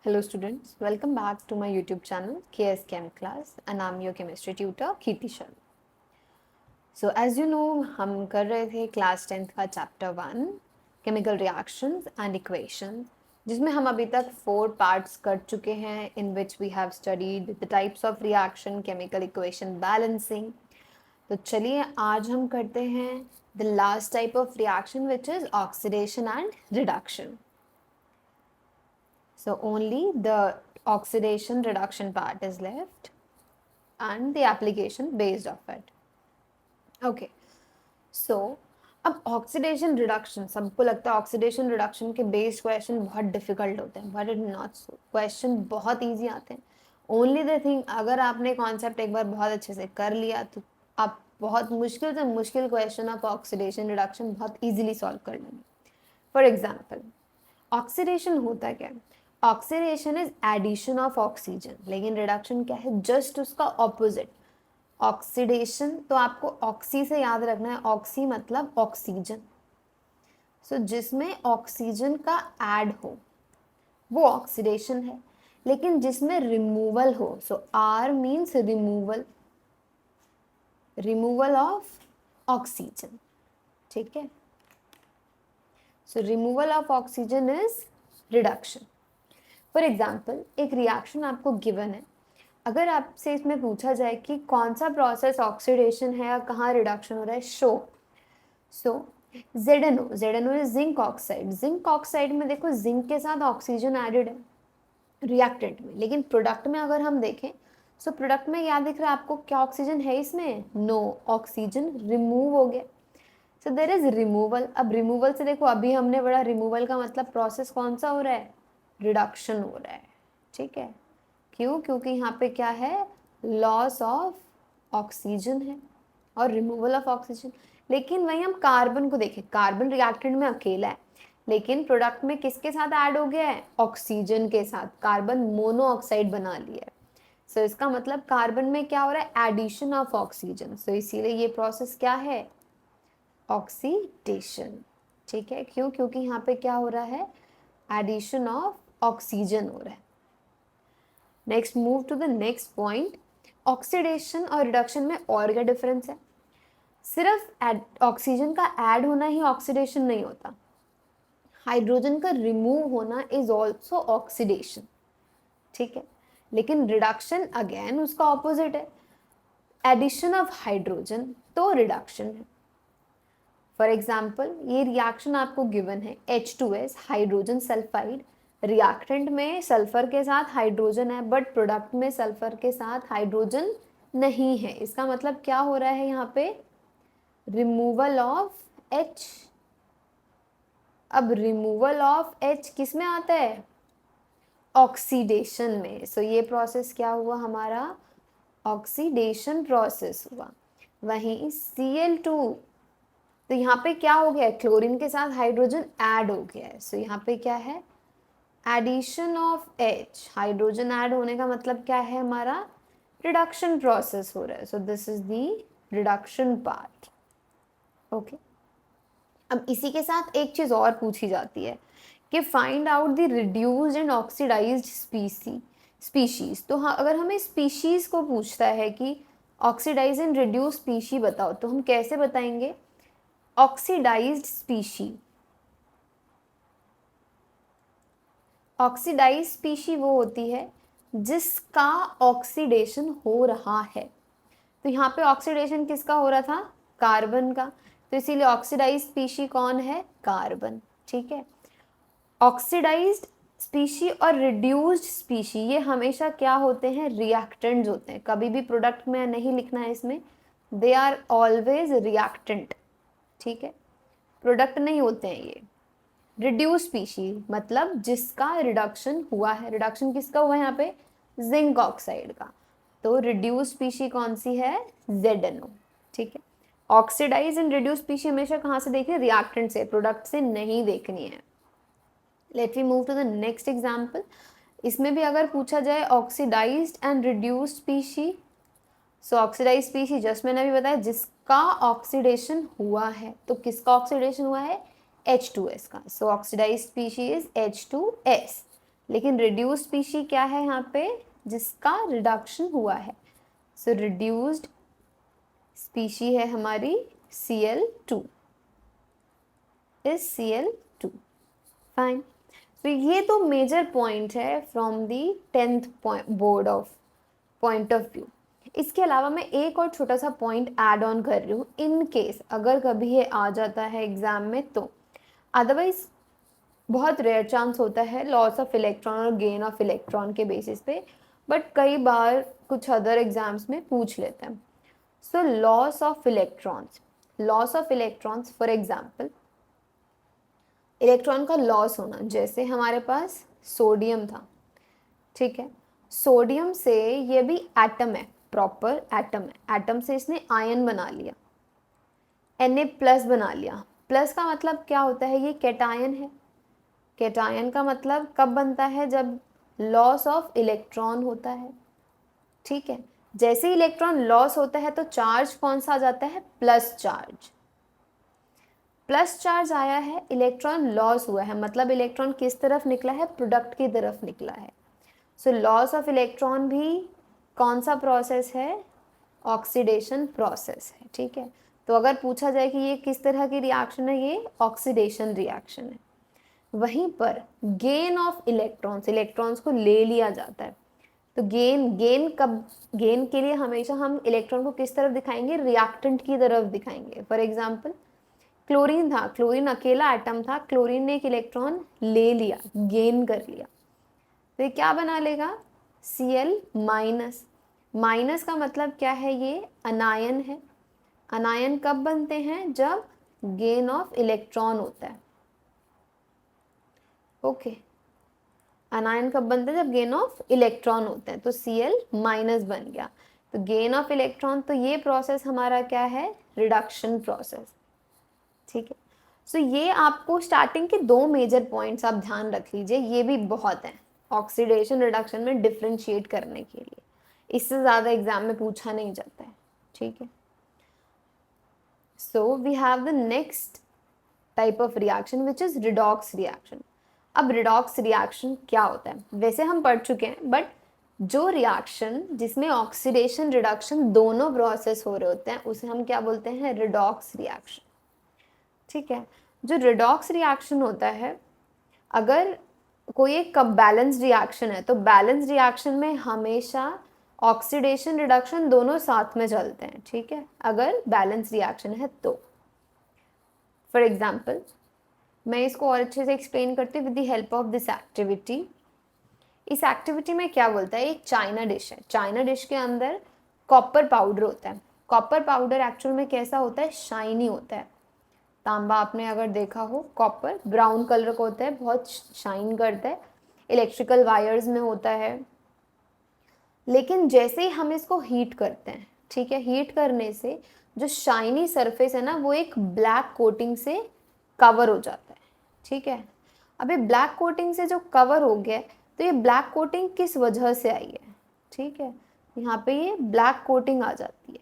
Hello students, welcome back to my YouTube channel KS Chem Class and I'm your chemistry tutor Kirti Sharma. So as you know हम कर रहे थे class 10th का chapter 1 chemical reactions and equations जिसमें हम अभी तक 4 parts कर चुके हैं in which we have studied the types of reaction chemical equation balancing. तो चलिए आज हम करते हैं the last type of reaction which is oxidation and reduction. So only the oxidation reduction part is left and the application based of it. Okay. So अब oxidation reduction, सबको लगता है ऑक्सीडेशन रिडक्शन के बेस्ड क्वेश्चन बहुत difficult होते हैं, but it not so. Question बहुत easy आते हैं. ओनली द थिंग, अगर आपने कॉन्सेप्ट एक बार बहुत अच्छे से कर लिया तो आप बहुत मुश्किल से मुश्किल क्वेश्चन ऑफ ऑक्सीडेशन रिडक्शन बहुत इजीली सॉल्व कर लेंगे. फॉर एग्जाम्पल, ऑक्सीडेशन होता क्या है? Oxidation is addition of oxygen, लेकिन रिडक्शन क्या है? जस्ट उसका ऑपोजिट. ऑक्सीडेशन तो आपको ऑक्सी से याद रखना है. ऑक्सी मतलब ऑक्सीजन. सो जिसमें ऑक्सीजन का ऐड हो वो ऑक्सीडेशन है, लेकिन जिसमें रिमूवल हो, so R means removal, removal of oxygen. ठीक है. So removal of oxygen is reduction. For example, एक रिएक्शन आपको गिवन है. अगर आपसे इसमें पूछा जाए कि कौन सा प्रोसेस ऑक्सीडेशन है या कहाँ रिडक्शन हो रहा है, सो ZnO is zinc oxide. Zinc oxide में देखो जिंक के साथ ऑक्सीजन एडेड है रिएक्टेंट में, लेकिन प्रोडक्ट में अगर हम देखें सो प्रोडक्ट में क्या दिख रहा है आपको? क्या ऑक्सीजन है इसमें? नो, ऑक्सीजन रिमूव हो गया. So there is removal. अब रिमूवल से देखो अभी हमने बड़ा, रिमूवल का मतलब प्रोसेस कौन सा हो रहा है? रिडक्शन हो रहा है. ठीक है. क्यों? क्योंकि यहाँ पे क्या है? लॉस ऑफ ऑक्सीजन है और रिमूवल ऑफ ऑक्सीजन. लेकिन वहीं हम कार्बन को देखें, कार्बन रिएक्टेंट में अकेला है, लेकिन प्रोडक्ट में किसके साथ ऐड हो गया है? ऑक्सीजन के साथ. कार्बन मोनोऑक्साइड बना लिया है. सो इसका मतलब कार्बन में क्या हो रहा है? Addition of oxygen. सो इसीलिए ये प्रोसेस क्या है? ऑक्सीडेशन. ठीक है. क्यों? क्योंकि यहाँ पे क्या हो रहा है? एडिशन ऑफ ऑक्सीजन हो रहा है. Next, move to the next point. Oxidation और रिडक्शन में और क्या डिफरेंस है? सिर्फ ऑक्सीजन का ऐड होना ही ऑक्सीडेशन नहीं होता. हाइड्रोजन का रिमूव होना इज ऑल्सो ऑक्सीडेशन. ठीक है. लेकिन रिडक्शन अगेन उसका ऑपोजिट है. एडिशन ऑफ हाइड्रोजन तो रिडक्शन है. फॉर एग्जाम्पल, ये रिएक्शन आपको गिवन है H2S हाइड्रोजन सल्फाइड. रिएक्टेंट में सल्फर के साथ हाइड्रोजन है, बट प्रोडक्ट में सल्फर के साथ हाइड्रोजन नहीं है. इसका मतलब क्या हो रहा है यहाँ पे? Removal of H. अब रिमूवल ऑफ H किस में आता है? ऑक्सीडेशन में. सो ये प्रोसेस क्या हुआ हमारा? ऑक्सीडेशन प्रोसेस हुआ. वहीं Cl2, तो यहाँ पे क्या हो गया? क्लोरीन के साथ हाइड्रोजन ऐड हो गया है. सो यहाँ पे क्या है? Addition of H. Hydrogen add होने का मतलब क्या है हमारा? रिडक्शन प्रोसेस हो रहा है. So this is the reduction part. Okay. अब इसी के साथ एक चीज और पूछी जाती है कि find out the reduced and oxidised species. तो हाँ, अगर हमें स्पीशीज को पूछता है कि ऑक्सीडाइज एंड रिड्यूस स्पीशी बताओ, तो हम कैसे बताएंगे? Oxidised species. ऑक्सीडाइज्ड स्पीशी वो होती है जिसका ऑक्सीडेशन हो रहा है. तो यहाँ पे ऑक्सीडेशन किसका हो रहा था? कार्बन का. तो इसीलिए ऑक्सीडाइज्ड स्पीशी कौन है? कार्बन. ठीक है. ऑक्सीडाइज्ड स्पीशी और रिड्यूस्ड स्पीशी ये हमेशा क्या होते हैं? रिएक्टेंट्स होते हैं. कभी भी प्रोडक्ट में नहीं लिखना है इसमें, दे आर ऑलवेज रिएक्टेंट. ठीक है. प्रोडक्ट नहीं होते हैं ये. रिड्यूस स्पीशी मतलब जिसका रिडक्शन हुआ है. रिडक्शन किसका हुआ है यहाँ पे? जिंक ऑक्साइड का. तो रिड्यूस स्पीशी कौन सी है? ZnO. ठीक है. ऑक्सीडाइज एंड रिड्यूस स्पीशी हमेशा कहाँ से देखनी है? रिएक्टेंट से, प्रोडक्ट से नहीं देखनी है. Let we move to the next example. इसमें भी अगर पूछा जाए oxidised and reduced species, so oxidised species just मैंने अभी बताया जिसका ऑक्सीडेशन हुआ है. तो किसका ऑक्सीडेशन हुआ है? H2S का. सो ऑक्सीडाइज्ड स्पीशी इज H2S. लेकिन रिड्यूस्ड स्पीशी क्या है यहाँ पे, जिसका रिडक्शन हुआ है। सो रिड्यूस्ड स्पीशी है हमारी Cl2 इज Cl2। फाइन। तो ये तो मेजर पॉइंट है from the 10th board of point of view. इसके अलावा मैं एक और छोटा सा पॉइंट ऐड ऑन कर रही हूँ, इन केस अगर कभी ये आ जाता है एग्जाम में तो। अदरवाइज बहुत रेयर चांस होता है लॉस ऑफ इलेक्ट्रॉन और गेन ऑफ इलेक्ट्रॉन के बेसिस पे, बट कई बार कुछ अदर एग्जाम्स में पूछ लेते हैं। So loss of electrons for example, electron का लॉस होना, जैसे हमारे पास सोडियम था, ठीक है, सोडियम से ये भी एटम है, प्रॉपर एटम है, एटम से इसने आयन बना लिया, Na+ बना लिया। प्लस का मतलब क्या होता है, ये कैटायन है। कैटायन का मतलब कब बनता है, जब लॉस ऑफ इलेक्ट्रॉन होता है, ठीक है। जैसे ही इलेक्ट्रॉन लॉस होता है तो चार्ज कौन सा आ जाता है, प्लस चार्ज। प्लस चार्ज आया है, इलेक्ट्रॉन लॉस हुआ है, मतलब इलेक्ट्रॉन किस तरफ निकला है, प्रोडक्ट की तरफ निकला है। सो लॉस ऑफ इलेक्ट्रॉन भी कौन सा प्रोसेस है, ऑक्सीडेशन प्रोसेस है, ठीक है। तो अगर पूछा जाए कि ये किस तरह की रिएक्शन है, ये ऑक्सीडेशन रिएक्शन है। वहीं पर गेन ऑफ इलेक्ट्रॉन्स, इलेक्ट्रॉन्स को ले लिया जाता है। तो गेन कब, गेन के लिए हमेशा हम इलेक्ट्रॉन को किस तरफ दिखाएंगे, रिएक्टेंट की तरफ दिखाएंगे। फॉर एग्जांपल क्लोरीन था, क्लोरीन अकेला एटम था, क्लोरीन ने एक इलेक्ट्रॉन ले लिया, गेन कर लिया, तो ये क्या बना लेगा, Cl माइनस। माइनस का मतलब क्या है, ये अनायन है। अनायन कब बनते हैं, जब गेन ऑफ इलेक्ट्रॉन होता है, ओके। अनायन कब बनते हैं, जब गेन ऑफ इलेक्ट्रॉन होते हैं, तो Cl माइनस बन गया। तो गेन ऑफ इलेक्ट्रॉन, तो ये प्रोसेस हमारा क्या है, रिडक्शन प्रोसेस, ठीक है। सो ये आपको स्टार्टिंग के 2 मेजर पॉइंट्स आप ध्यान रख लीजिए, ये भी बहुत हैं ऑक्सीडेशन रिडक्शन में डिफ्रेंशिएट करने के लिए, इससे ज़्यादा एग्जाम में पूछा नहीं जाता है, ठीक है। So we have the next type of reaction which is redox reaction. अब रिडॉक्स रिएक्शन क्या होता है, वैसे हम पढ़ चुके हैं, बट जो रिएक्शन जिसमें ऑक्सीडेशन रिडक्शन दोनों प्रोसेस हो रहे होते हैं उसे हम क्या बोलते हैं, रिडॉक्स रिएक्शन, ठीक है। जो रिडॉक्स रिएक्शन होता है, अगर कोई एक बैलेंस रिएक्शन है तो बैलेंस रिएक्शन में हमेशा ऑक्सीडेशन रिडक्शन दोनों साथ में चलते हैं, ठीक है, अगर बैलेंस रिएक्शन है तो। फॉर एग्जाम्पल मैं इसको और अच्छे से एक्सप्लेन करती हूँ with the help of this activity. इस एक्टिविटी में क्या बोलता है, एक चाइना डिश है, चाइना डिश के अंदर कॉपर पाउडर होता है। कॉपर पाउडर एक्चुअल में कैसा होता है, शाइनी होता है। तांबा आपने अगर देखा हो, कॉपर ब्राउन कलर का होता है, बहुत शाइन करता है, इलेक्ट्रिकल वायर्स में होता है। लेकिन जैसे ही हम इसको हीट करते हैं, ठीक है, हीट करने से जो शाइनी सरफेस है ना, वो एक ब्लैक कोटिंग से कवर हो जाता है, ठीक है। अब ये ब्लैक कोटिंग से जो कवर हो गया, तो ये ब्लैक कोटिंग किस वजह से आई है, ठीक है, यहाँ पे ये ब्लैक कोटिंग आ जाती है।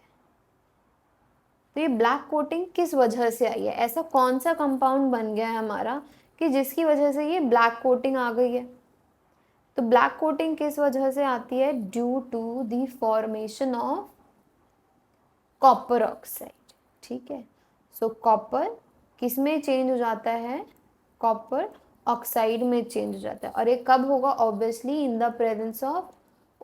तो ये ब्लैक कोटिंग किस वजह से आई है, ऐसा कौन सा कंपाउंड बन गया है हमारा कि जिसकी वजह से ये ब्लैक कोटिंग आ गई है। तो ब्लैक कोटिंग किस वजह से आती है, due to the formation of copper oxide, ठीक है। सो कॉपर किस में चेंज हो जाता है, कॉपर ऑक्साइड में चेंज हो जाता है, और ये कब होगा, obviously in the presence of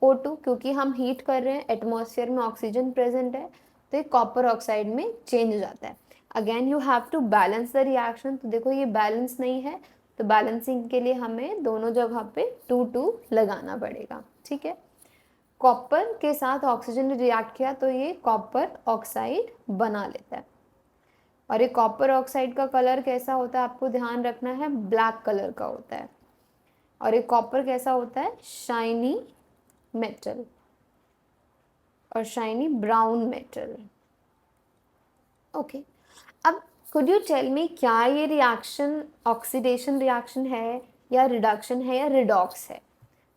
O2, क्योंकि हम हीट कर रहे हैं, एटमॉस्फेयर में ऑक्सीजन प्रेजेंट है, तो ये कॉपर ऑक्साइड में चेंज हो जाता है। Again you have to balance the reaction. तो देखो ये बैलेंस नहीं है, तो बैलेंसिंग के लिए हमें दोनों जगह पे 2 लगाना पड़ेगा, ठीक है। कॉपर के साथ ऑक्सीजन ने रिएक्ट किया तो ये कॉपर ऑक्साइड बना लेता है, और ये कॉपर ऑक्साइड का कलर कैसा होता है, आपको ध्यान रखना है, ब्लैक कलर का होता है। और ये कॉपर कैसा होता है, शाइनी मेटल, और शाइनी ब्राउन मेटल, ओके। अब कुड यू टेल मी, क्या ये रिएक्शन ऑक्सीडेशन रिएक्शन है या रिडक्शन है या रिडॉक्स है।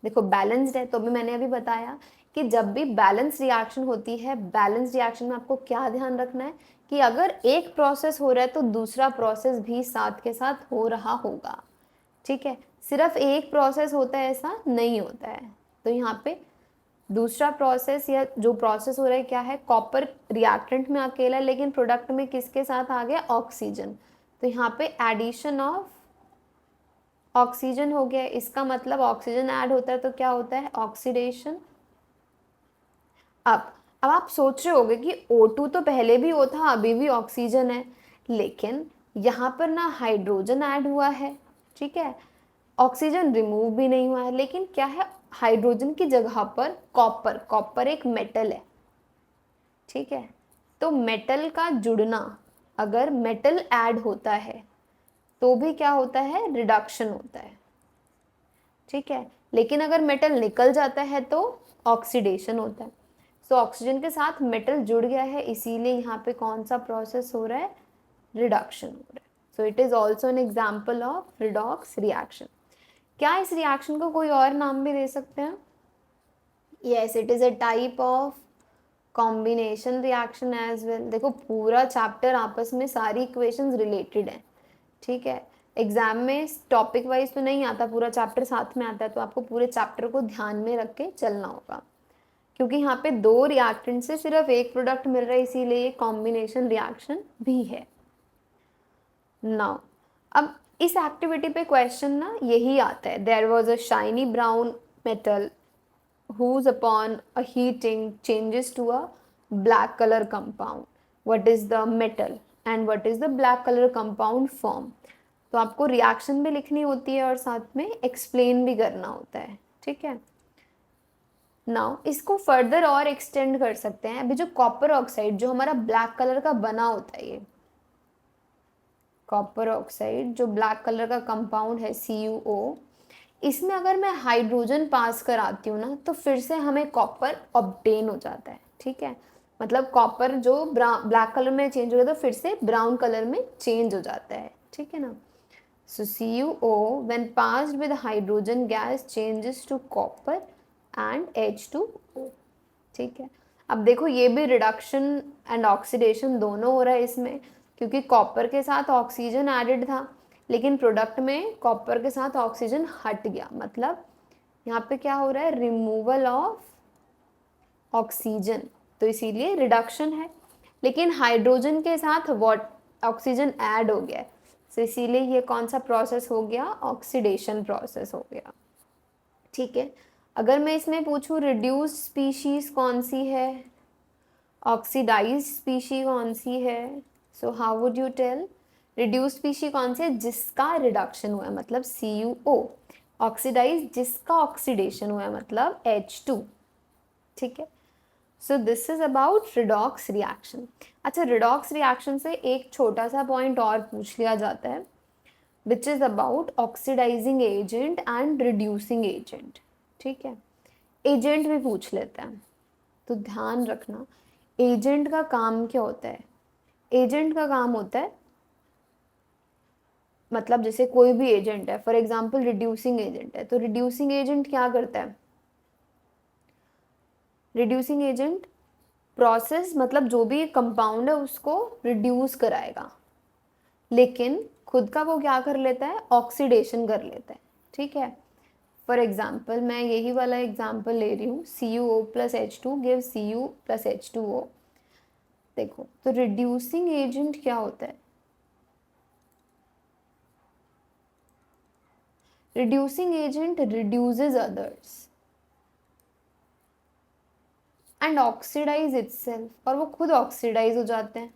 देखो बैलेंस्ड है, तो भी मैंने अभी बताया कि जब भी बैलेंस रिएक्शन होती है, बैलेंस रिएक्शन में आपको क्या ध्यान रखना है कि अगर एक प्रोसेस हो रहा है तो दूसरा प्रोसेस भी साथ के साथ हो रहा होगा, ठीक है। सिर्फ एक प्रोसेस होता है ऐसा नहीं होता है। तो यहाँ पे दूसरा प्रोसेस या जो प्रोसेस हो रहा है क्या है, कॉपर रिएक्टेंट में अकेला, लेकिन प्रोडक्ट में किसके साथ आ गया, ऑक्सीजन। तो यहाँ पे एडिशन ऑफ ऑक्सीजन हो गया। इसका मतलब ऑक्सीजन ऐड होता है तो क्या होता है, ऑक्सीडेशन। अब आप सोच रहे होगे कि O2 तो पहले भी O था, अभी भी ऑक्सीजन है, लेकिन यहाँ पर ना हाइड्रोजन ऐड हुआ है, ठीक है, ऑक्सीजन रिमूव भी नहीं हुआ है, लेकिन क्या है, हाइड्रोजन की जगह पर कॉपर, कॉपर एक मेटल है, ठीक है। तो मेटल का जुड़ना, अगर मेटल ऐड होता है तो भी क्या होता है, रिडक्शन होता है, ठीक है। लेकिन अगर मेटल निकल जाता है तो ऑक्सीडेशन होता है। सो ऑक्सीजन के साथ मेटल जुड़ गया है, इसीलिए यहाँ पे कौन सा प्रोसेस हो रहा है, रिडक्शन हो रहा है। So it is also an example of redox reaction. क्या इस रिएक्शन को कोई और नाम भी दे सकते हैं, yes, it is a type of combination reaction as well. देखो पूरा चैप्टर आपस में सारी इक्वेशंस रिलेटेड है, ठीक है। एग्जाम में टॉपिक वाइज तो नहीं आता, पूरा चैप्टर साथ में आता है, तो आपको पूरे चैप्टर को ध्यान में रख के चलना होगा, क्योंकि यहाँ पे दो रिएक्टेंट से सिर्फ एक प्रोडक्ट मिल रहा है, इसीलिए ये कॉम्बिनेशन रिएक्शन भी है। नाउ अब इस एक्टिविटी पे क्वेश्चन ना यही आता है, there was a shiny brown metal whose upon a heating changes to a black color compound. What is the metal and what is the black color compound form? तो आपको reaction भी लिखनी होती है और साथ में एक्सप्लेन भी करना होता है, ठीक है। नाउ इसको फर्दर और एक्सटेंड कर सकते हैं। अभी जो कॉपर ऑक्साइड जो हमारा ब्लैक कलर का बना होता है, ये कॉपर ऑक्साइड जो ब्लैक कलर का कंपाउंड है CuO, इसमें अगर मैं हाइड्रोजन पास कराती हूँ ना तो फिर से हमें कॉपर ऑब्टेन हो जाता है, ठीक है। मतलब कॉपर जो ब्लैक कलर में चेंज हो गया तो फिर से ब्राउन कलर में चेंज हो जाता है, ठीक है ना। So CuO when passed with hydrogen gas changes to copper and H2O, ठीक है। अब देखो ये भी रिडक्शन एंड ऑक्सीडेशन दोनों हो रहा है इसमें, क्योंकि कॉपर के साथ ऑक्सीजन एडेड था, लेकिन प्रोडक्ट में कॉपर के साथ ऑक्सीजन हट गया, मतलब यहाँ पे क्या हो रहा है, रिमूवल ऑफ ऑक्सीजन, तो इसीलिए रिडक्शन है। लेकिन हाइड्रोजन के साथ वॉट ऑक्सीजन ऐड हो गया है, तो इसीलिए ये कौन सा प्रोसेस हो गया, ऑक्सीडेशन प्रोसेस हो गया, ठीक है। अगर मैं इसमें पूछूं रिड्यूस स्पीशीज कौन सी है, ऑक्सीडाइज स्पीशी कौन सी है, so how would you tell, reduce species कौन सी है, जिसका रिडक्शन हुआ है मतलब CuO, ऑक्सीडाइज जिसका ऑक्सीडेशन हुआ है मतलब H2, ठीक है। So this is about redox reaction. अच्छा, रिडॉक्स रिएक्शन से एक छोटा सा पॉइंट और पूछ लिया जाता है, which is about oxidising agent and reducing agent, ठीक है। एजेंट भी पूछ लेते हैं, तो ध्यान रखना एजेंट का काम क्या होता है। एजेंट का काम होता है, मतलब जैसे कोई भी एजेंट है, फॉर एग्जांपल रिड्यूसिंग एजेंट है, तो रिड्यूसिंग एजेंट क्या करता है, रिड्यूसिंग एजेंट प्रोसेस मतलब जो भी कंपाउंड है उसको रिड्यूस कराएगा, लेकिन खुद का वो क्या कर लेता है, ऑक्सीडेशन कर लेता है, ठीक है। फॉर एग्जाम्पल मैं यही वाला एग्जाम्पल ले रही हूँ, CuO plus H2 give Cu plus H2O। देखो तो रिड्यूसिंग एजेंट क्या होता है, reducing agent reduces others and oxidise itself, और वो खुद ऑक्सीडाइज हो जाते हैं,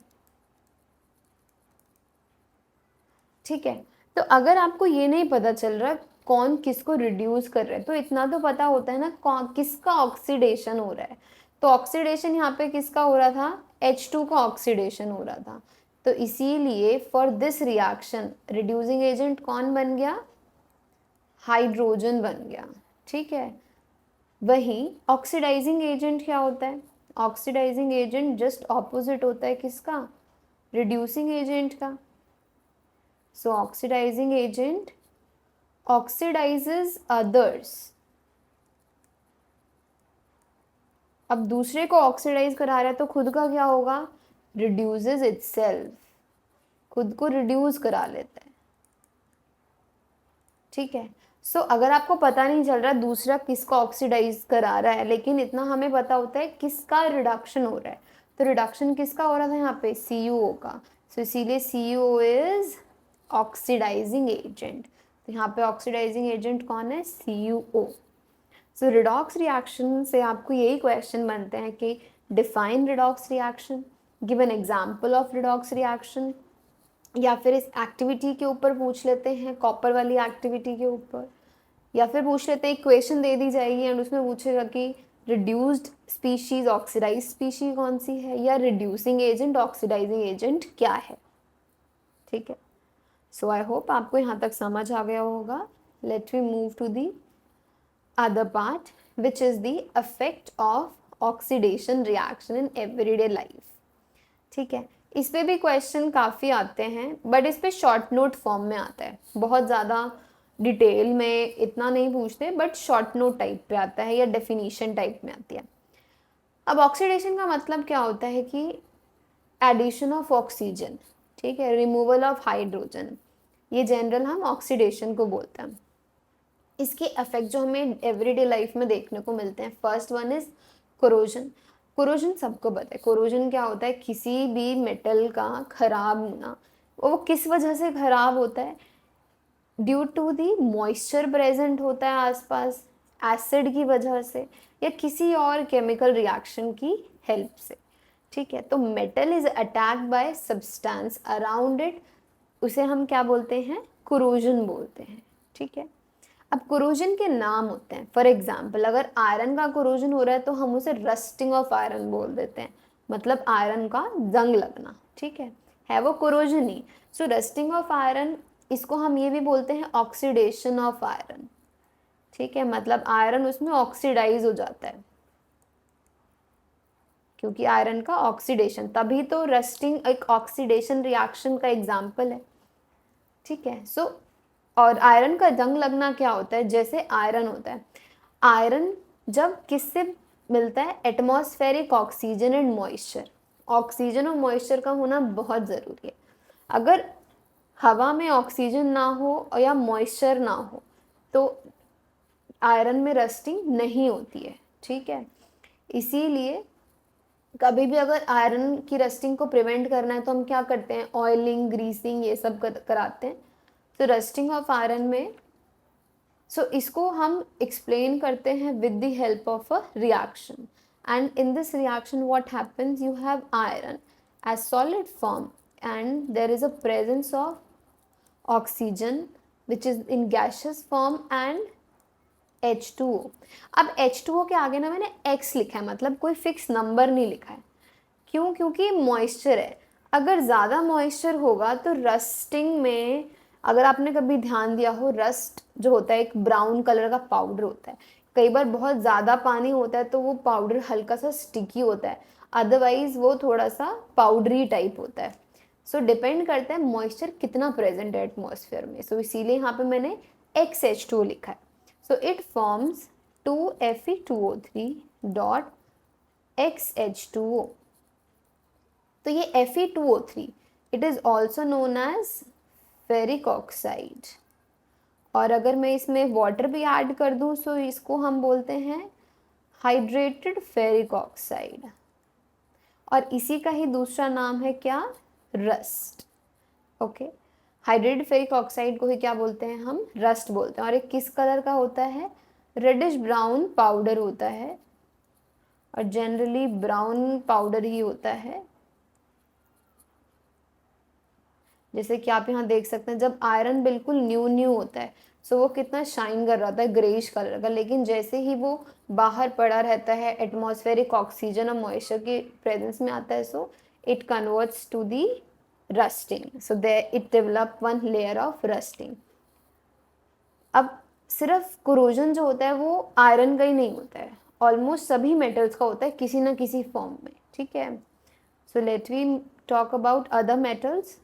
ठीक है। तो अगर आपको ये नहीं पता चल रहा कौन किसको रिड्यूस कर रहा है, तो इतना तो पता होता है ना कौन किसका ऑक्सीडेशन हो रहा है। तो ऑक्सीडेशन यहाँ पे किसका हो रहा था, H2 का ऑक्सीडेशन हो रहा था, तो इसीलिए for this reaction reducing agent कौन बन गया, हाइड्रोजन बन गया, ठीक है। वहीं ऑक्सीडाइजिंग एजेंट क्या होता है, ऑक्सीडाइजिंग एजेंट जस्ट ऑपोजिट होता है किसका, रिड्यूसिंग एजेंट का। सो ऑक्सीडाइजिंग एजेंट ऑक्सीडाइजेस अदर्स, अब दूसरे को ऑक्सीडाइज करा रहा है तो खुद का क्या होगा, रिड्यूसेस इटसेल्फ, खुद को रिड्यूस करा लेता है, ठीक है। सो अगर आपको पता नहीं चल रहा दूसरा किसको ऑक्सीडाइज करा रहा है, लेकिन इतना हमें पता होता है किसका रिडक्शन हो रहा है, तो रिडक्शन किसका हो रहा था यहाँ पे, CuO का। सो इसीलिए CuO इज ऑक्सीडाइजिंग एजेंट। तो यहाँ पे ऑक्सीडाइजिंग एजेंट कौन है, CuO। सो रिडॉक्स रिएक्शन से आपको यही क्वेश्चन बनते हैं कि define redox reaction, give an example of redox reaction, या फिर इस एक्टिविटी के ऊपर पूछ लेते हैं, कॉपर वाली एक्टिविटी के ऊपर, या फिर पूछ लेते हैं इक्वेशन दे दी जाएगी एंड उसमें पूछेगा कि रिड्यूस्ड स्पीशीज ऑक्सीडाइज स्पीशीज कौन सी है, या रिड्यूसिंग एजेंट ऑक्सीडाइजिंग एजेंट क्या है। ठीक है, सो आई होप आपको यहाँ तक समझ आ गया होगा। Let we move to the other part, which is the effect of oxidation reaction in everyday life। ठीक है, इस पे भी क्वेश्चन काफ़ी आते हैं, बट इस पे शॉर्ट नोट फॉर्म में आता है, बहुत ज़्यादा डिटेल में इतना नहीं पूछते, बट शॉर्ट नोट टाइप पे आता है या डेफिनेशन टाइप में आती है। अब ऑक्सीडेशन का मतलब क्या होता है कि एडिशन ऑफ ऑक्सीजन, ठीक है, रिमूवल ऑफ हाइड्रोजन, ये जनरल हम ऑक्सीडेशन को बोलते हैं। इसके इफेक्ट जो हमें एवरीडे लाइफ में देखने को मिलते हैं, first one is corrosion. Corrosion सबको पता है, कोरोजन क्या होता है, किसी भी मेटल का खराब होना। वो किस वजह से खराब होता है, due to the moisture present होता है आसपास, एसिड की वजह से, या किसी और केमिकल रिएक्शन की हेल्प से। ठीक है, तो metal is attacked by substance around it, उसे हम क्या बोलते हैं, कोरोजन बोलते हैं। ठीक है, अब कोरोजन के नाम होते हैं, फॉर एग्जाम्पल अगर आयरन का कोरोजन हो रहा है तो हम उसे रस्टिंग ऑफ आयरन बोल देते हैं, मतलब आयरन का जंग लगना। ठीक है वो corrosion he. So rusting of iron, इसको हम ये भी बोलते हैं ऑक्सीडेशन ऑफ आयरन। ठीक है, मतलब आयरन उसमें ऑक्सीडाइज हो जाता है, क्योंकि आयरन का ऑक्सीडेशन, तभी तो रस्टिंग एक ऑक्सीडेशन रिएक्शन का एग्जाम्पल है। ठीक है, सो और आयरन का जंग लगना क्या होता है, जैसे आयरन होता है, आयरन जब किससे मिलता है, atmospheric oxygen and moisture. Oxygen और मॉइस्चर का होना बहुत ज़रूरी है। अगर हवा में ऑक्सीजन ना हो या मॉइस्चर ना हो तो आयरन में रस्टिंग नहीं होती है। ठीक है, इसीलिए कभी भी अगर आयरन की रस्टिंग को प्रिवेंट करना है तो हम क्या करते हैं, ऑयलिंग, ग्रीसिंग, ये सब कराते हैं। तो रस्टिंग ऑफ आयरन में, सो इसको हम एक्सप्लेन करते हैं with the help of a reaction, and in this reaction what happens, you have iron as solid form and there is a presence of oxygen which is in gaseous form and H2O। अब H2O के आगे ना मैंने X लिखा है, मतलब कोई fix number नहीं लिखा है। क्यों, क्योंकि मॉइस्चर है। अगर ज़्यादा मॉइस्चर होगा तो रस्टिंग में, अगर आपने कभी ध्यान दिया हो, रस्ट जो होता है एक ब्राउन कलर का पाउडर होता है, कई बार बहुत ज़्यादा पानी होता है तो वो पाउडर हल्का सा स्टिकी होता है, अदरवाइज वो थोड़ा सा पाउडरी टाइप होता है। सो डिपेंड करता है मॉइस्चर कितना प्रेजेंट है एटमॉस्फेयर में। सो इसीलिए यहाँ पे मैंने XH2 लिखा है। So it forms 2Fe2O3 dot XH2O। तो ये Fe2O3 it is also known as ferric oxide, और अगर मैं इसमें वाटर भी ऐड कर दूं तो इसको हम बोलते हैं हाइड्रेटेड फेरिक ऑक्साइड, और इसी का ही दूसरा नाम है क्या, rust. Okay, hydrated ferric oxide को ही क्या बोलते हैं हम, रस्ट बोलते हैं। और एक किस कलर का होता है, रेडिश ब्राउन पाउडर होता है, और जनरली ब्राउन पाउडर ही होता है। जैसे कि आप यहाँ देख सकते हैं, जब आयरन बिल्कुल न्यू न्यू होता है सो वो कितना शाइन कर रहा था, ग्रेइश कलर का, लेकिन जैसे ही वो बाहर पड़ा रहता है एटमॉस्फेरिक ऑक्सीजन और मॉइस्चर के प्रेजेंस में आता है, so it converts to the rusting. So they it develop one layer of rusting. अब सिर्फ कोरोजन जो होता है वो आयरन का ही नहीं होता है, ऑलमोस्ट सभी मेटल्स का होता है किसी ना किसी फॉर्म में। ठीक है, so let we talk about other metals.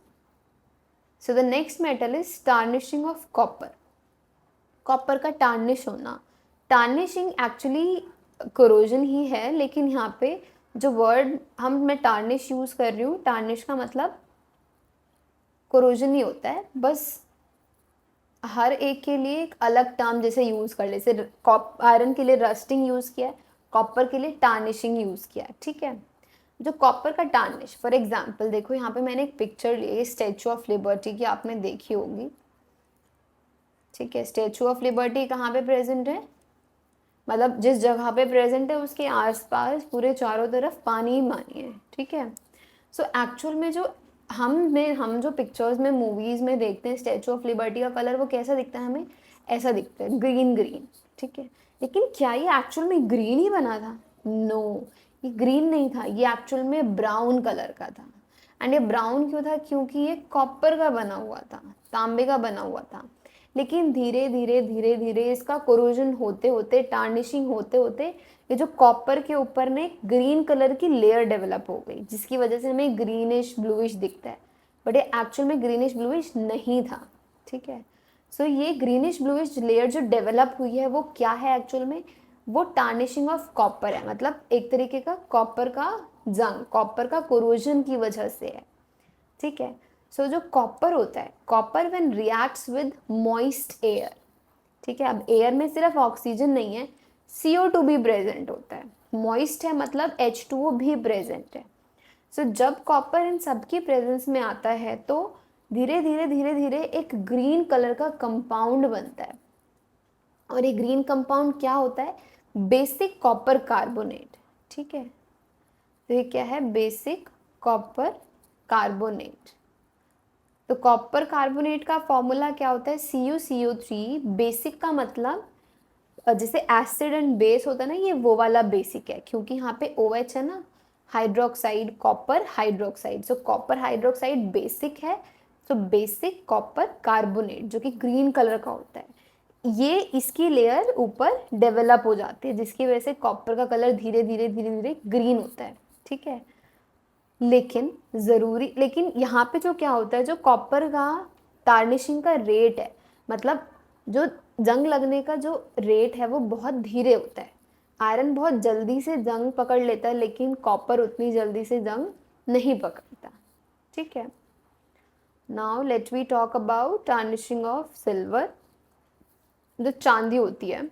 So the next metal is tarnishing of copper। Copper का टार्निश होना, टार्निशिंग एक्चुअली कोरोजन ही है, लेकिन यहाँ पे जो वर्ड मैं टार्निश यूज़ कर रही हूँ, टार्निश का मतलब कोरोजन ही होता है, बस हर एक के लिए एक अलग टर्म जैसे यूज़ कर ले, जैसे आयरन के लिए रस्टिंग यूज़ किया है, कॉपर के लिए टार्निशिंग यूज़ किया है, ठीक है। जो कॉपर का टार्निश, फॉर एग्जांपल देखो यहाँ पे मैंने एक पिक्चर ली है स्टैचू ऑफ लिबर्टी की, आपने देखी होगी, ठीक है। स्टैचू ऑफ लिबर्टी कहाँ पे प्रेजेंट है, मतलब जिस जगह पे प्रेजेंट है उसके आसपास पूरे चारों तरफ पानी ही पानी है, ठीक है। सो एक्चुअल में जो हम जो पिक्चर्स में मूवीज़ में देखते हैं स्टैचू ऑफ लिबर्टी का कलर वो कैसा दिखता है हमें, ऐसा दिखता है, ग्रीन ग्रीन, ठीक है। लेकिन क्या ये एक्चुअल में ग्रीन ही बना था, नो, ये ग्रीन नहीं था, ये एक्चुअल में ब्राउन कलर का था। एंड ये ब्राउन क्यों था, क्योंकि ये कॉपर का बना हुआ था, तांबे का बना हुआ था। लेकिन धीरे धीरे धीरे धीरे इसका कोरोजन होते होते, टार्निशिंग होते होते, ये जो कॉपर के ऊपर ने ग्रीन कलर की लेयर डेवलप हो गई, जिसकी वजह से हमें ग्रीनिश ब्लूइश दिखता है, बट ये एक्चुअल में ग्रीनिश ब्लूइश नहीं था, ठीक है। सो ये ग्रीनिश ब्लूइश लेयर जो डेवलप हुई है वो क्या है एक्चुअल में, वो टार्निशिंग ऑफ कॉपर है, मतलब एक तरीके का कॉपर का जंग, कॉपर का कोरोजन की वजह से है, ठीक है। सो जो कॉपर होता है, copper when reacts with moist air, ठीक है। अब एयर में सिर्फ ऑक्सीजन नहीं है, CO2 भी प्रेजेंट होता है, मॉइस्ट है मतलब H2O भी प्रेजेंट है। सो जब कॉपर इन सबकी प्रेजेंस में आता है तो धीरे धीरे धीरे धीरे एक ग्रीन कलर का कंपाउंड बनता है, और ये ग्रीन कंपाउंड क्या होता है, बेसिक कॉपर कार्बोनेट, ठीक है। तो ये क्या है, बेसिक कॉपर कार्बोनेट। तो कॉपर कार्बोनेट का फॉर्मूला क्या होता है, CuCO3, बेसिक का मतलब जैसे एसिड एंड बेस होता है ना, ये वो वाला बेसिक है, क्योंकि यहाँ पे OH है ना, हाइड्रोक्साइड, कॉपर हाइड्रोक्साइड, सो कॉपर हाइड्रोक्साइड बेसिक है, तो बेसिक कॉपर कार्बोनेट जो कि ग्रीन कलर का होता है, ये इसकी लेयर ऊपर डेवलप हो जाती है, जिसकी वजह से कॉपर का कलर धीरे धीरे धीरे धीरे ग्रीन होता है, ठीक है। लेकिन यहाँ पे जो क्या होता है, जो कॉपर का टार्निशिंग का रेट है, मतलब जो जंग लगने का जो रेट है वो बहुत धीरे होता है। आयरन बहुत जल्दी से जंग पकड़ लेता है, लेकिन कॉपर उतनी जल्दी से जंग नहीं पकड़ता, ठीक है। Now let we talk about tarnishing of silver. जो चांदी होती है,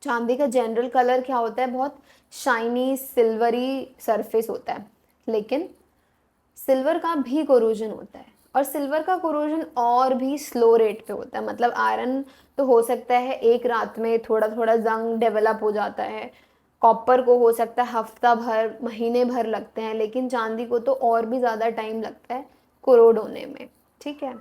चांदी का जनरल कलर क्या होता है, बहुत शाइनी सिल्वरी सरफेस होता है, लेकिन सिल्वर का भी कोरोजन होता है, और सिल्वर का कोरोजन और भी स्लो रेट पे होता है, मतलब आयरन तो हो सकता है एक रात में थोड़ा थोड़ा जंग डेवलप हो जाता है, कॉपर को हो सकता है हफ्ता भर महीने भर लगते हैं, लेकिन चांदी को तो और भी ज़्यादा टाइम लगता है कोरोड होने में, ठीक है।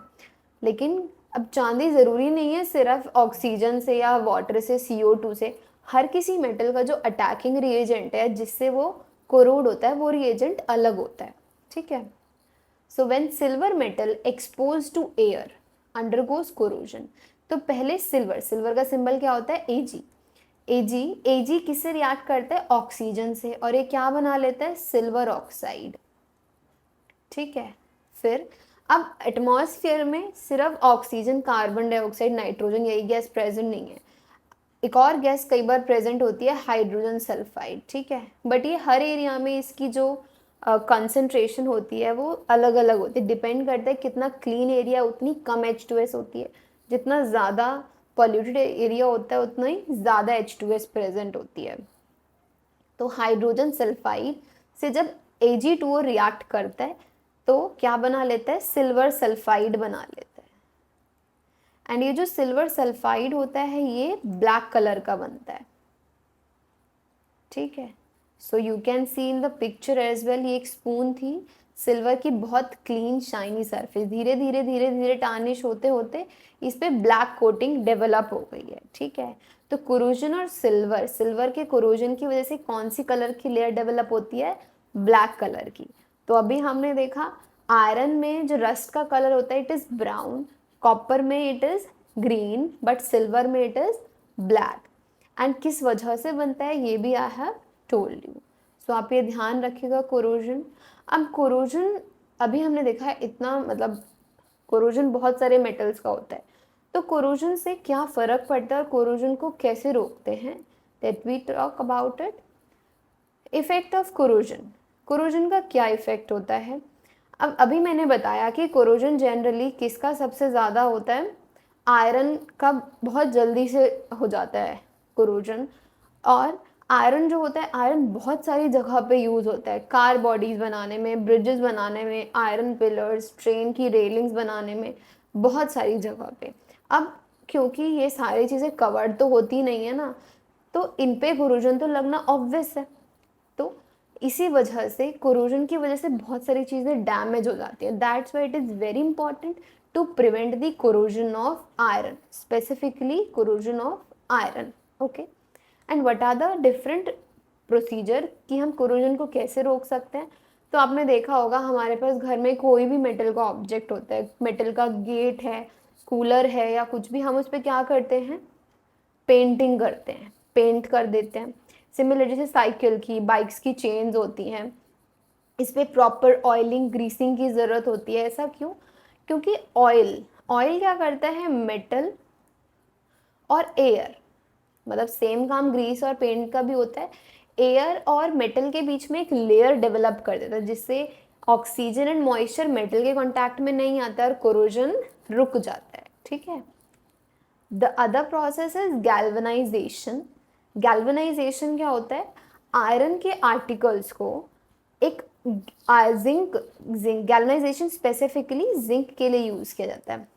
लेकिन अब चांदी ज़रूरी नहीं है सिर्फ ऑक्सीजन से या वाटर से, CO2 से, हर किसी मेटल का जो अटैकिंग रिएजेंट है जिससे वो कोरोड होता है, वो रिएजेंट अलग होता है, ठीक है। So when silver metal expose to air undergoes corrosion, तो पहले सिल्वर का सिंबल क्या होता है, Ag किससे रिएक्ट करता है, ऑक्सीजन से, और ये क्या बना लेता है, सिल्वर ऑक्साइड, ठीक है। फिर अब एटमॉस्फेयर में सिर्फ ऑक्सीजन, कार्बन डाइऑक्साइड, नाइट्रोजन, यही गैस प्रेजेंट नहीं है, एक और गैस कई बार प्रेजेंट होती है, हाइड्रोजन सल्फाइड, ठीक है। बट ये हर एरिया में इसकी जो कंसंट्रेशन होती है वो अलग अलग होती है, डिपेंड करता है कितना क्लीन एरिया उतनी कम H2S होती है, जितना ज़्यादा पॉल्यूटेड एरिया होता है उतना ही ज़्यादा H2S प्रेजेंट होती है। तो हाइड्रोजन सल्फाइड से जब Ag2O रिएक्ट करता है तो क्या बना लेता है, सिल्वर सल्फाइड बना लेता है। एंड ये जो सिल्वर सल्फाइड होता है ये ब्लैक कलर का बनता है, ठीक है। So you can see in the picture as well, ये एक स्पून थी सिल्वर की, बहुत क्लीन शाइनी सरफेस, धीरे धीरे धीरे धीरे टार्निश होते होते इस पे ब्लैक कोटिंग डेवलप हो गई है, ठीक है। तो कोरोजन और सिल्वर के कोरोजन की वजह से कौन सी कलर की लेयर डेवलप होती है, ब्लैक कलर की। तो अभी हमने देखा आयरन में जो रस्ट का कलर होता है इट इज़ ब्राउन, कॉपर में it is green, but silver में इट इज़ ब्लैक। एंड किस वजह से बनता है ये भी आई हैव टोल्ड यू। सो आप ये ध्यान रखिएगा कोरोजन। अब कोरोजन अभी हमने देखा है इतना, मतलब कोरोजन बहुत सारे मेटल्स का होता है, तो कोरोजन से क्या फ़र्क पड़ता है और कोरोजन को कैसे रोकते हैं, let we talk about it. Effect of corrosion, corrosion का क्या इफ़ेक्ट होता है। अब अभी मैंने बताया कि कोरोजन जनरली किसका सबसे ज़्यादा होता है, आयरन का बहुत जल्दी से हो जाता है कोरोजन। और आयरन जो होता है, आयरन बहुत सारी जगह पे यूज़ होता है, कार बॉडीज़ बनाने में, ब्रिजेस बनाने में, आयरन पिलर्स, ट्रेन की रेलिंग्स बनाने में, बहुत सारी जगह पे। अब क्योंकि ये सारी चीज़ें कवर्ड तो होती नहीं है ना, तो इन पे कोरोजन तो लगना ऑब्वियस है। तो इसी वजह से कोरोजन की वजह से बहुत सारी चीज़ें डैमेज हो जाती हैं। That's why it is very important to prevent the corrosion of iron, specifically corrosion of iron. Okay, and what are the different procedure कि हम कोरोजन को कैसे रोक सकते हैं। तो आपने देखा होगा हमारे पास घर में कोई भी मेटल का ऑब्जेक्ट होता है, मेटल का गेट है, कूलर है या कुछ भी, हम उस पर क्या करते हैं, पेंटिंग करते हैं, पेंट कर देते हैं। सिमिलर जैसे साइकिल की, बाइक्स की चेन्स होती हैं, इस पर प्रॉपर ऑयलिंग, ग्रीसिंग की ज़रूरत होती है। ऐसा क्यों? क्योंकि ऑयल ऑयल क्या करता है, मेटल और एयर, मतलब सेम काम ग्रीस और पेंट का भी होता है, एयर और मेटल के बीच में एक लेयर डेवलप कर देता है, जिससे ऑक्सीजन एंड मॉइस्चर मेटल के कांटेक्ट में नहीं आता और कोरोजन रुक जाता है। ठीक है। The other process is galvanisation. Galvanisation क्या होता है, आयरन के आर्टिकल्स को एक zinc zinc galvanisation specifically zinc के लिए यूज किया जाता है।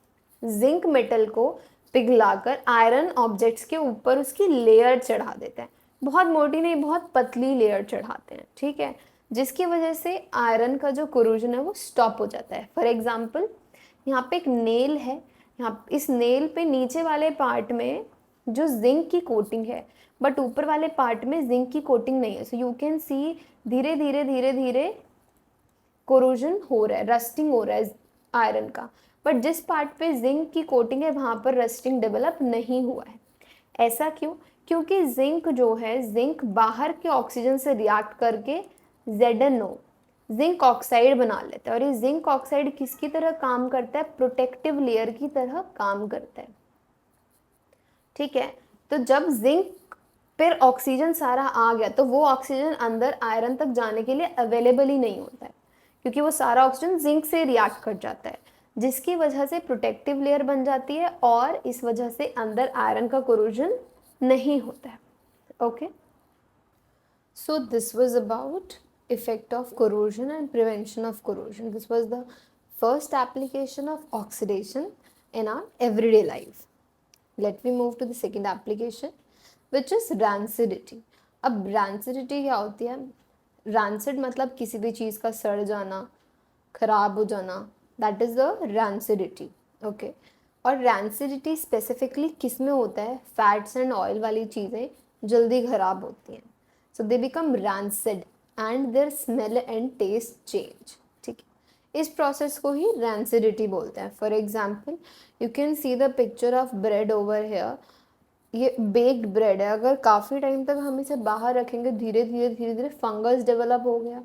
जिंक मेटल को पिघलाकर आयरन ऑब्जेक्ट्स के ऊपर उसकी लेयर चढ़ा देते हैं, बहुत मोटी नहीं, बहुत पतली लेयर चढ़ाते हैं। ठीक है, जिसकी वजह से आयरन का जो कोरोजन है वो स्टॉप हो जाता है। फॉर एग्जाम्पल, यहाँ पे एक नेल है, यहाँ इस नेल पे नीचे वाले पार्ट में जो जिंक की कोटिंग है, बट ऊपर वाले पार्ट में जिंक की कोटिंग नहीं है। सो यू कैन सी धीरे धीरे धीरे धीरे कोरोजन हो रहा है, रस्टिंग हो रहा है आयरन का, बट जिस पार्ट पे जिंक की कोटिंग है वहाँ पर रस्टिंग डेवलप नहीं हुआ है। ऐसा क्यों? क्योंकि जिंक जो है, जिंक बाहर के ऑक्सीजन से रिएक्ट करके ZnO, जिंक ऑक्साइड बना लेता है, और ये जिंक ऑक्साइड किसकी तरह काम करता है, प्रोटेक्टिव लेयर की तरह काम करता है। ठीक है, तो जब जिंक पर ऑक्सीजन सारा आ गया तो वो ऑक्सीजन अंदर आयरन तक जाने के लिए अवेलेबल ही नहीं होता है, क्योंकि वो सारा ऑक्सीजन जिंक से रिएक्ट कर जाता है, जिसकी वजह से प्रोटेक्टिव लेयर बन जाती है और इस वजह से अंदर आयरन का कोरोजन नहीं होता है। Okay, so this was about effect of corrosion and prevention of corrosion. This was the first application of oxidation in our everyday life. Let me move to the second application, which is rancidity. अब rancidity क्या होती है? Rancid मतलब किसी भी चीज़ का सड़ जाना, खराब हो जाना, that is the rancidity. Okay, और rancidity specifically किस में होता है? Fats and oil वाली चीज़ें जल्दी खराब होती हैं, so they become rancid and their smell and taste change. ठीक है, इस प्रोसेस को ही रैंसिडिटी बोलते हैं। For example, you can see the picture of bread over here. ये बेक्ड ब्रेड है, अगर काफ़ी टाइम तक हम इसे बाहर रखेंगे धीरे धीरे धीरे धीरे फंगस डेवलप हो गया।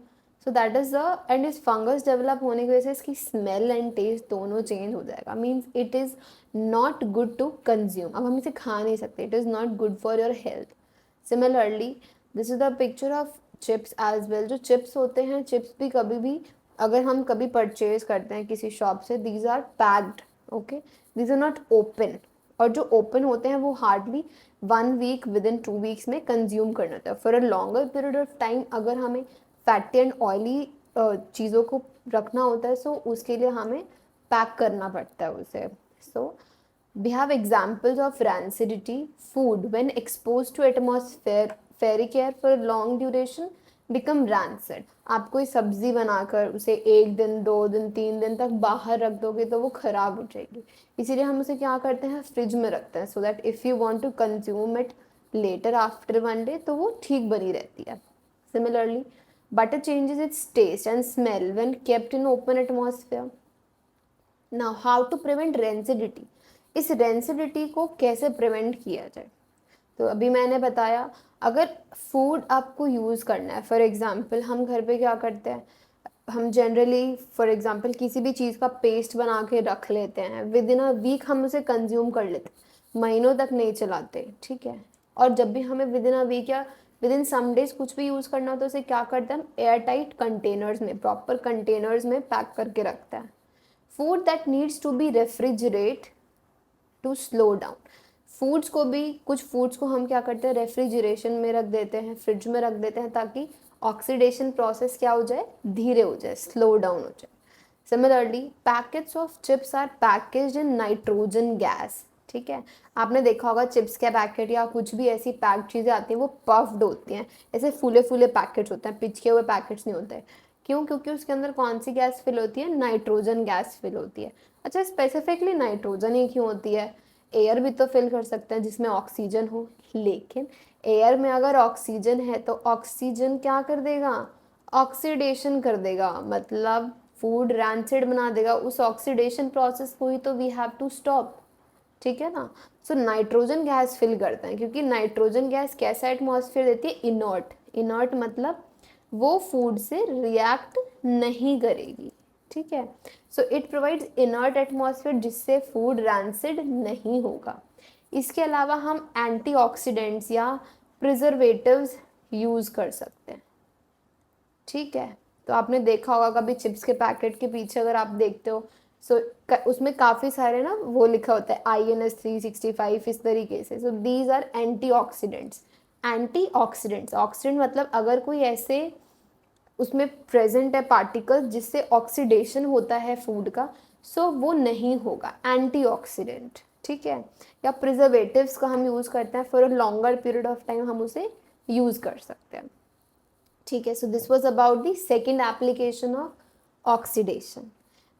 So that is the end इस फंगस डेवलप होने की वजह से इसकी स्मेल एंड टेस्ट दोनों चेंज हो जाएगा। Means it is not good to consume. अब हम इसे खा नहीं सकते, it is not good for your health. Similarly this is the picture of chips as well. जो चिप्स होते हैं, चिप्स भी कभी भी अगर हम कभी परचेज करते हैं किसी शॉप से, these are packed, okay, these are not open, और जो ओपन होते हैं वो hardly 1 week within 2 weeks में कंज्यूम करना होता है। For a longer period of time अगर हमें फैटी एंड ऑयली चीज़ों को रखना होता है, सो उसके लिए हमें पैक करना पड़ता है उसे। सो we have examples of rancidity. Food when exposed to atmospheric air for a long duration become rancid. आप कोई सब्जी बनाकर उसे 1 दिन 2 दिन 3 दिन तक बाहर रख दोगे तो वो खराब हो जाएगी, इसीलिए हम उसे क्या करते हैं, फ्रिज में रखते हैं, so that if you want to consume it later after 1 day तो वो ठीक बनी रहती है। Similarly butter changes its taste and smell when kept in open atmosphere. Now how to prevent rancidity? इस रेंसिडिटी को कैसे प्रिवेंट किया जाए? तो अभी मैंने बताया, अगर फूड आपको यूज़ करना है, फॉर एग्ज़ाम्पल हम घर पे क्या करते हैं, हम जनरली फॉर एग्ज़ाम्पल किसी भी चीज़ का पेस्ट बना के रख लेते हैं, विद इन अ वीक हम उसे कंज्यूम कर लेते हैं, महीनों तक नहीं चलाते। ठीक है, और जब भी हमें विद इन अ वीक या विद इन सम डेज कुछ भी यूज़ करना हो तो उसे क्या करते हैं, हम एयर टाइट कंटेनर्स में, प्रॉपर कंटेनर्स में पैक करके रखते हैं। Food that needs to be refrigerate to slow down. Foods को भी, कुछ फूड्स को हम क्या करते हैं, रेफ्रिजरेशन में रख देते हैं, फ्रिज में रख देते हैं, ताकि ऑक्सीडेशन प्रोसेस क्या हो जाए, धीरे हो जाए, स्लो डाउन हो जाए। Similarly packets of chips are packaged in nitrogen gas. ठीक है, आपने देखा होगा चिप्स के पैकेट या कुछ भी ऐसी पैक्ड चीज़ें आती हैं वो पफ्ड होती हैं, ऐसे फूले फूले पैकेट्स होते हैं, पिचके हुए पैकेट्स नहीं होते। क्यों? क्योंकि उसके अंदर कौन सी गैस फिल होती है, नाइट्रोजन गैस फिल होती है। अच्छा, स्पेसिफिकली नाइट्रोजन ही क्यों होती है? एयर भी तो फिल कर सकते हैं जिसमें ऑक्सीजन हो, लेकिन एयर में अगर ऑक्सीजन है तो ऑक्सीजन क्या कर देगा, ऑक्सीडेशन कर देगा, मतलब फूड रैंसिड बना देगा। उस ऑक्सीडेशन प्रोसेस को ही तो वी हैव टू स्टॉप। ठीक है ना। सो नाइट्रोजन गैस फिल करते हैं, क्योंकि नाइट्रोजन गैस कैसा एटमॉस्फेयर देती है, इनर्ट। इनर्ट मतलब वो फूड से रिएक्ट नहीं करेगी। ठीक है, so it provides inert atmosphere जिससे फूड रैंसिड नहीं होगा। इसके अलावा हम एंटीऑक्सीडेंट्स या प्रिजर्वेटिव्स यूज़ कर सकते हैं। ठीक है, तो आपने देखा होगा कभी चिप्स के पैकेट के पीछे अगर आप देखते हो, सो उसमें काफ़ी सारे ना वो लिखा होता है INS 365 इस तरीके से। So these are antioxidants. Antioxidants, oxidant मतलब अगर कोई ऐसे उसमें प्रेजेंट है पार्टिकल्स जिससे ऑक्सीडेशन होता है फूड का, सो वो नहीं होगा, एंटीऑक्सीडेंट। ठीक है, या प्रिजर्वेटिव्स का हम यूज़ करते हैं for a longer period of time, हम उसे यूज़ कर सकते हैं। ठीक है, so this was about the second application of oxidation.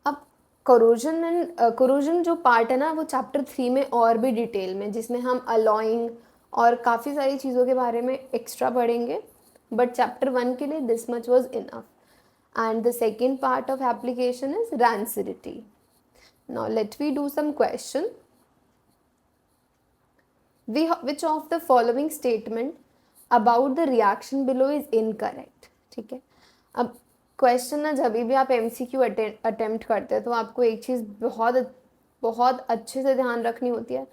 अब कोरोजन एंड कोरोजन जो पार्ट है ना, वो चैप्टर 3 में और भी डिटेल में, जिसमें हम अलॉइंग और काफ़ी सारी चीज़ों के बारे में एक्स्ट्रा पढ़ेंगे, बट चैप्टर 1 के लिए this much was enough. And the second part of application is rancidity. Now let we do some question. Which of the following statement about the reaction below is incorrect? ठीक है, अब question ना जब भी आप MCQ attempt करते हैं तो आपको एक चीज़ बहुत बहुत अच्छे से ध्यान रखनी होती है,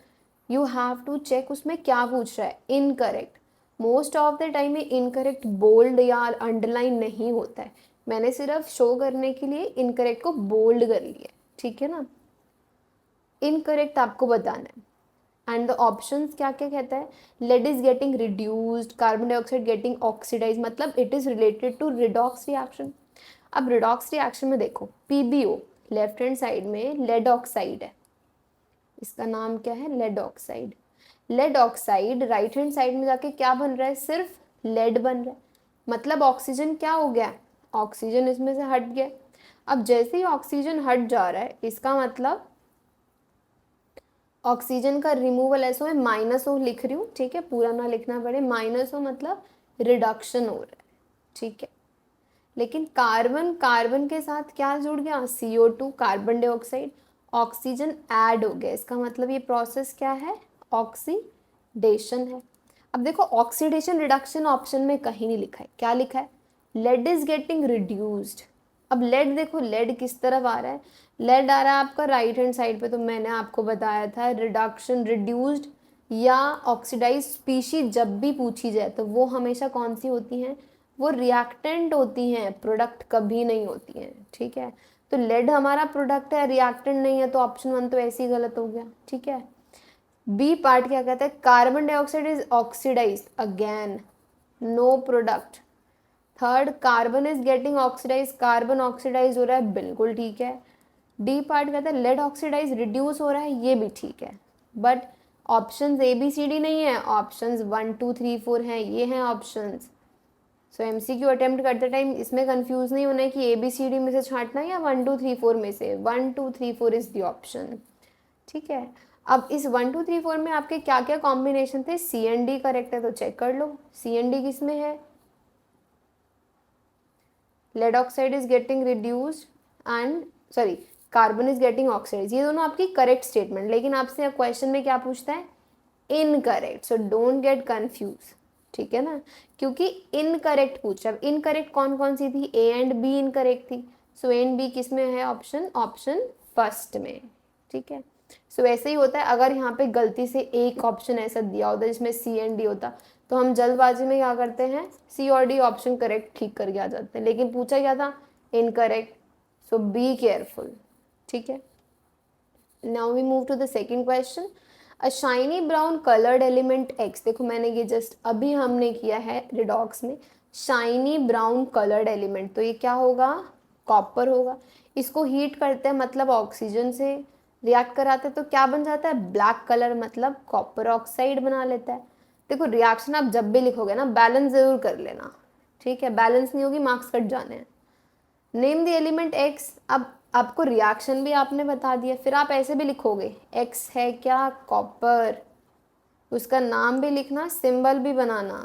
यू हैव टू चेक उसमें क्या पूछ रहा है, incorrect. Most of the time ये इनकरेक्ट बोल्ड या अंडरलाइन नहीं होता है, मैंने सिर्फ शो करने के लिए इनकरेक्ट को बोल्ड कर लिया। ठीक है ना, इनकरेक्ट आपको बताना है। एंड द ऑप्शंस क्या क्या कहता है, lead is getting reduced, carbon dioxide getting oxidise, मतलब it is related to redox reaction. अब रिडॉक्स रिएक्शन में देखो, PbO लेफ्ट हैंड साइड में लेड ऑक्साइड है, इसका नाम क्या है, lead oxide. Lead oxide right hand side में जाके क्या बन रहा है, सिर्फ लेड बन रहा है, मतलब ऑक्सीजन क्या हो गया, ऑक्सीजन इसमें से हट गया। अब जैसे ही ऑक्सीजन हट जा रहा है, इसका मतलब ऑक्सीजन का रिमूवल ऐसा है, -O लिख रही हूँ, ठीक है, पूरा ना लिखना पड़े, -O मतलब रिडक्शन हो रहा है। ठीक है, लेकिन कार्बन, कार्बन के साथ क्या जुड़ गया, CO2 carbon dioxide, oxygen add हो गया, इसका मतलब ये प्रोसेस क्या है, ऑक्सीडेशन है। अब देखो ऑक्सीडेशन रिडक्शन ऑप्शन में कहीं नहीं लिखा है, क्या लिखा है, लेड इज गेटिंग रिड्यूस्ड। अब लेड देखो, लेड किस तरफ आ रहा है, लेड आ रहा है आपका राइट हैंड साइड पे, तो मैंने आपको बताया था रिडक्शन, रिड्यूस्ड या ऑक्सीडाइज स्पीशीज जब भी पूछी जाए तो वो हमेशा कौन सी होती हैं, वो रिएक्टेंट होती हैं, प्रोडक्ट कभी नहीं होती हैं। ठीक है, तो लेड हमारा प्रोडक्ट है, रिएक्टेंट नहीं है, तो ऑप्शन 1 तो ऐसे ही गलत हो गया। ठीक है, बी पार्ट क्या कहता है, carbon dioxide is oxidize, again no product. Third, carbon is getting oxidize, carbon oxidize हो रहा है, बिल्कुल ठीक है। डी पार्ट कहता है लेड ऑक्सीडाइज रिड्यूस हो रहा है, ये भी ठीक है, बट ऑप्शन ABCD नहीं है, ऑप्शन 1 2 3 4 हैं, ये हैं ऑप्शन। सो MCQ अटेम्प्ट करते टाइम इसमें कंफ्यूज नहीं होना है कि ABCD में से छांटना या 1 2 3 4 में से, 1 2 3 4 इज द ऑप्शन। ठीक है, अब इस 1 2 3 4 में आपके क्या क्या कॉम्बिनेशन थे, C&D करेक्ट है तो चेक कर लो, C&D किस में है, lead oxide is getting reduced and sorry carbon is getting oxide, ये दोनों आपकी करेक्ट स्टेटमेंट, लेकिन आपसे क्वेश्चन में क्या पूछता है, incorrect. So don't get confuse, ठीक है ना, क्योंकि इनकरेक्ट पूछा। अब इनकरेक्ट कौन कौन सी थी, A एंड B इनकरेक्ट थी, सो A एंड B किस में है, ऑप्शन फर्स्ट में। ठीक है, सो ऐसे ही होता है, अगर यहाँ पे गलती से एक ऑप्शन ऐसा दिया होता जिसमें C एंड D होता तो हम जल्दबाजी में क्या करते हैं, C और D ऑप्शन करेक्ट ठीक करके आ जाते हैं, लेकिन पूछा क्या था, इनकरेक्ट। सो बी केयरफुल। ठीक है, now we move to the second question, a shiny brown coloured element X, देखो मैंने ये जस्ट अभी हमने किया है रिडॉक्स में, शाइनी ब्राउन कलर्ड एलिमेंट, तो ये क्या होगा, कॉपर होगा। इसको हीट करते हैं मतलब ऑक्सीजन से रिएक्ट कराते हैं तो क्या बन जाता है, ब्लैक कलर, मतलब कॉपर ऑक्साइड बना लेता है। देखो रिएक्शन आप जब भी लिखोगे ना बैलेंस जरूर कर लेना, ठीक है, बैलेंस नहीं होगी मार्क्स कट जाने हैं। नेम द एलिमेंट एक्स, अब आपको रिएक्शन भी आपने बता दिया, फिर आप ऐसे भी लिखोगे एक्स है क्या, कॉपर, उसका नाम भी लिखना, सिंबल भी बनाना,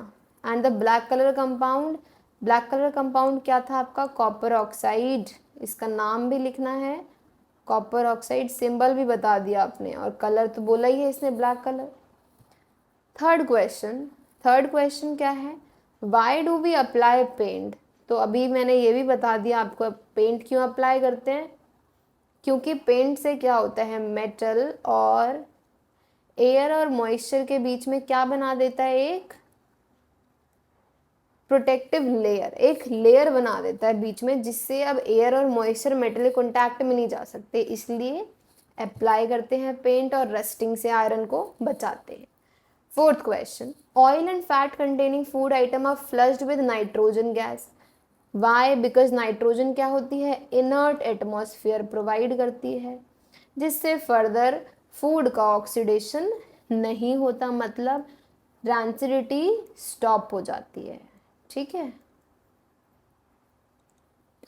and the black colour compound, black colour compound क्या था आपका, कॉपर ऑक्साइड, इसका नाम भी लिखना है कॉपर ऑक्साइड, सिंबल भी बता दिया आपने, और कलर तो बोला ही है इसने black colour. Third question, third question क्या है, why do we apply paint, तो अभी मैंने ये भी बता दिया आपको पेंट क्यों अप्लाई करते हैं, क्योंकि पेंट से क्या होता है, मेटल और एयर और मॉइस्चर के बीच में क्या बना देता है, एक प्रोटेक्टिव लेयर, एक लेयर बना देता है बीच में, जिससे अब एयर और मॉइस्चर मेटल के कॉन्टैक्ट में नहीं जा सकते, इसलिए अप्लाई करते हैं पेंट और रस्टिंग से आयरन को बचाते हैं। Fourth question, oil and fat containing food item are flushed with nitrogen gas, why, because nitrogen क्या होती है, इनर्ट एटमॉस्फेयर प्रोवाइड करती है, जिससे फर्दर फूड का ऑक्सीडेशन नहीं होता, मतलब रैंसिडिटी स्टॉप हो जाती है, ठीक है।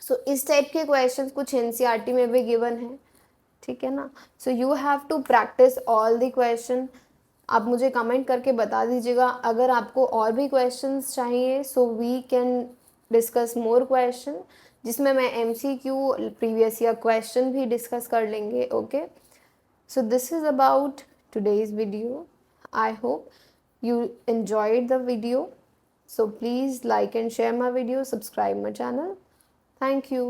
सो इस टाइप के क्वेश्चंस कुछ एनसीईआरटी में भी गिवन है, ठीक है ना। So you have to practise all the question. आप मुझे कमेंट करके बता दीजिएगा अगर आपको और भी क्वेश्चंस चाहिए, so we can discuss more question, जिसमें मैं एमसीक्यू प्रीवियस ईयर क्वेश्चन भी डिस्कस कर लेंगे, okay. So this is about today's video. I hope you enjoyed the video. So please like and share my video, subscribe my channel. Thank you.